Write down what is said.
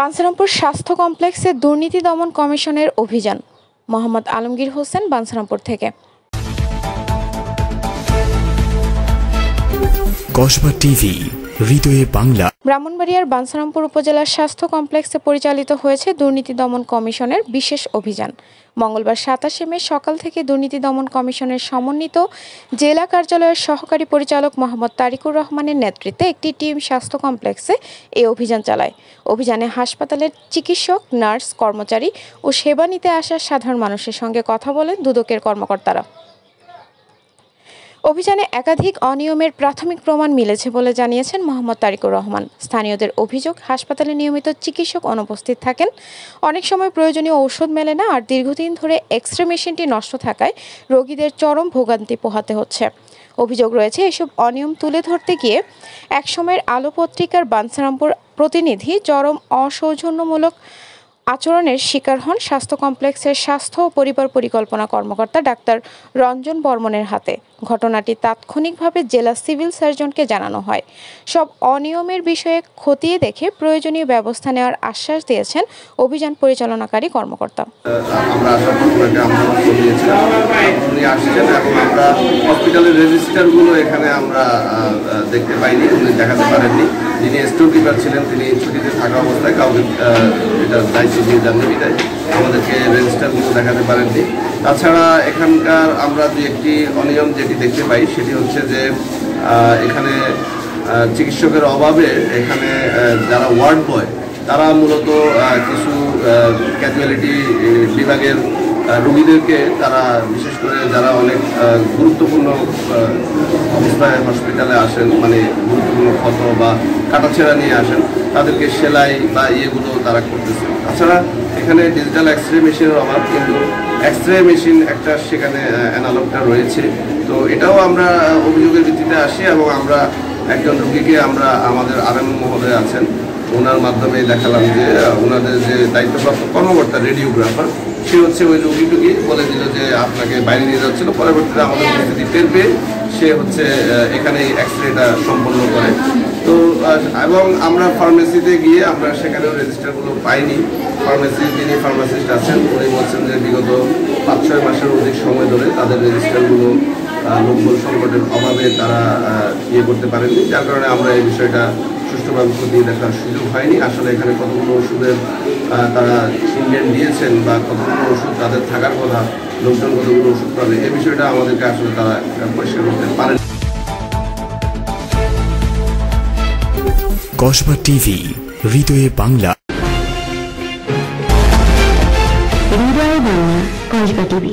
বাঞ্ছারামপুর স্বাস্থ্য কমপ্লেক্সে দুর্নীতি দমন কমিশনের অভিযান। মোহাম্মদ আলমগীর হোসেন, বাঞ্ছারামপুর থেকে। কসবা টিভি, হৃদয়ে বাংলা। ব্রাহ্মণবাড়িয়ার বাঞ্ছারামপুর উপজেলার স্বাস্থ্য কমপ্লেক্সে পরিচালিত হয়েছে দুর্নীতি দমন কমিশনের বিশেষ অভিযান। মঙ্গলবার ২৭শে মে সকাল থেকে দুর্নীতি দমন কমিশনের সমন্বিত জেলা কার্যালয়ের সহকারী পরিচালক মোহাম্মদ তারিকুর রহমানের নেতৃত্বে একটি টিম স্বাস্থ্য কমপ্লেক্সে এই অভিযান চালায়। অভিযানে হাসপাতালের চিকিৎসক, নার্স, কর্মচারী ও সেবা নিতে আসা সাধারণ মানুষের সঙ্গে কথা বলেন দুদকের কর্মকর্তারা। অভিযানে একাধিক অনিয়মের প্রাথমিক প্রমাণ মিলেছে বলে জানিয়েছেন মোহাম্মদ তারিকুর রহমান। স্থানীয়দের অভিযোগ, হাসপাতালে নিয়মিত চিকিৎসক অনুপস্থিত থাকেন, অনেক সময় প্রয়োজনীয় ঔষধ মেলে না, আর দীর্ঘদিন ধরে এক্স-রে মেশিনটি নষ্ট থাকায় রোগীদের চরম ভোগান্তি পোহাতে হচ্ছে। অভিযোগ রয়েছে, এসব অনিয়ম তুলে ধরতে গিয়ে একসময়ের আলো পত্রিকার বাঞ্ছারামপুর প্রতিনিধি চরম অসৌজন্যমূলক আচরণের শিকার হন স্বাস্থ্য কমপ্লেক্সের স্বাস্থ্য ও পরিবার পরিকল্পনা কর্মকর্তা ডাক্তার রঞ্জন বর্মনের হাতে। ঘটনাটি তাৎক্ষণিকভাবে জেলা সিভিল সার্জনকে জানানো হয়। সব অনিয়মের বিষয়ে খতিয়ে দেখে প্রয়োজনীয় ব্যবস্থা নেওয়ার আশ্বাস দিয়েছেন অভিযান পরিচালনাকারী কর্মকর্তা। আমরা হসপিটালের রেজিস্টারগুলো এখানে আমরা দেখতে পাইনি, উনি দেখাতে পারেননি। যিনি স্টোর কিপার ছিলেন তিনি ছুটিতে থাকা অবস্থায় কাউকে এটা দায়িত্ব দিয়ে যাননি, বিদায় আমাদেরকে রেজিস্টারগুলো দেখাতে পারেননি। তাছাড়া এখানকার আমরা যে একটি অনিয়ম যেটি দেখতে পাই সেটি হচ্ছে যে এখানে চিকিৎসকের অভাবে এখানে যারা ওয়ার্ড বয় তারা মূলত কিছু ক্যাজুয়ালিটি বিভাগের রোগীদেরকে তারা বিশেষ করে যারা অনেক গুরুত্বপূর্ণ অবস্থায় হসপিটালে আসেন, মানে গুরুত্বপূর্ণ ক্ষত বা কাটাছেঁড়া নিয়ে আসেন, তাদেরকে সেলাই বা ইয়েগুলো তারা করতেছে। তাছাড়া এখানে ডিজিটাল এক্স-রে মেশিনের অভাব, কিন্তু এক্স-রে মেশিন একটা সেখানে অ্যানালগটা রয়েছে। তো এটাও আমরা অভিযোগের ভিত্তিতে আসি এবং আমরা একজন রোগীকে আমরা আমাদের আরএম মহোদয় আছেন, ওনার মাধ্যমে দেখালাম যে ওনাদের যে দায়িত্বপ্রাপ্ত কর্মকর্তা রেডিওগ্রাফার, সে হচ্ছে ওই রোগীটুকি বলে দিল যে আপনাকে বাইরে নিয়ে যাচ্ছিল। পরবর্তীতে আমাদের উপস্থিতি টের পেয়ে সে হচ্ছে এখানে এক্স-রেটা সম্পন্ন করে। তো এবং আমরা ফার্মেসিতে গিয়ে আমরা সেখানেও রেজিস্টারগুলো পাইনি। ফার্মেসির যিনি ফার্মাসিস্ট আছেন উনি বলছেন যে বিগত ৫-৬ মাসের অধিক সময় ধরে তাদের রেজিস্টারগুলো লোকবল সংকটের অভাবে তারা ইয়ে করতে পারেননি, যার কারণে আমরা এই বিষয়টা সুষ্ঠুভাবে খতিয়ে দেখার সুযোগ হয়নি। আসলে এখানে কতগুলো ওষুধের তারা ইন্ডিয়ান দিয়েছেন বা কতগুলো ওষুধ তাদের থাকার কথা, লোকজন কতগুলো ওষুধ পাবে, এই বিষয়টা আমাদেরকে আসলে তারা পরিষ্কার করতে পারেন। কসবা টিভি, হৃদয়ে বাংলা। হৃদয়ে বাংলা, কসবা টিভি।